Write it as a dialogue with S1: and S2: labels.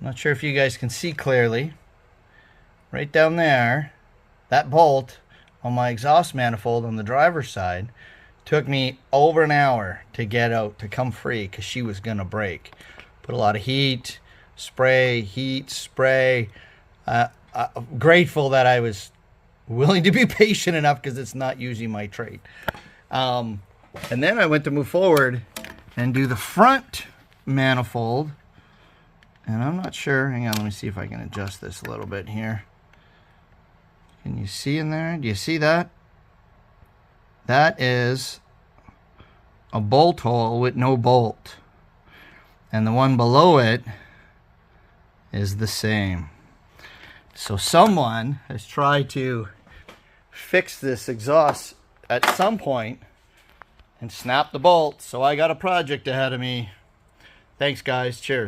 S1: not sure if you guys can see clearly. Right down there, that bolt on my exhaust manifold on the driver's side took me over an hour to get out, to come free, because she was going to break. Put a lot of heat, spray. Grateful that I was willing to be patient enough, because it's not usually my trait. And then I went to move forward and do the front manifold. And I'm not sure. Hang on, let me see if I can adjust this a little bit here. Can you see in there? Do you see that? That is a bolt hole with no bolt. And the one below it is the same. So someone has tried to fix this exhaust at some point and snap the bolt. So I got a project ahead of me. Thanks, guys. Cheers.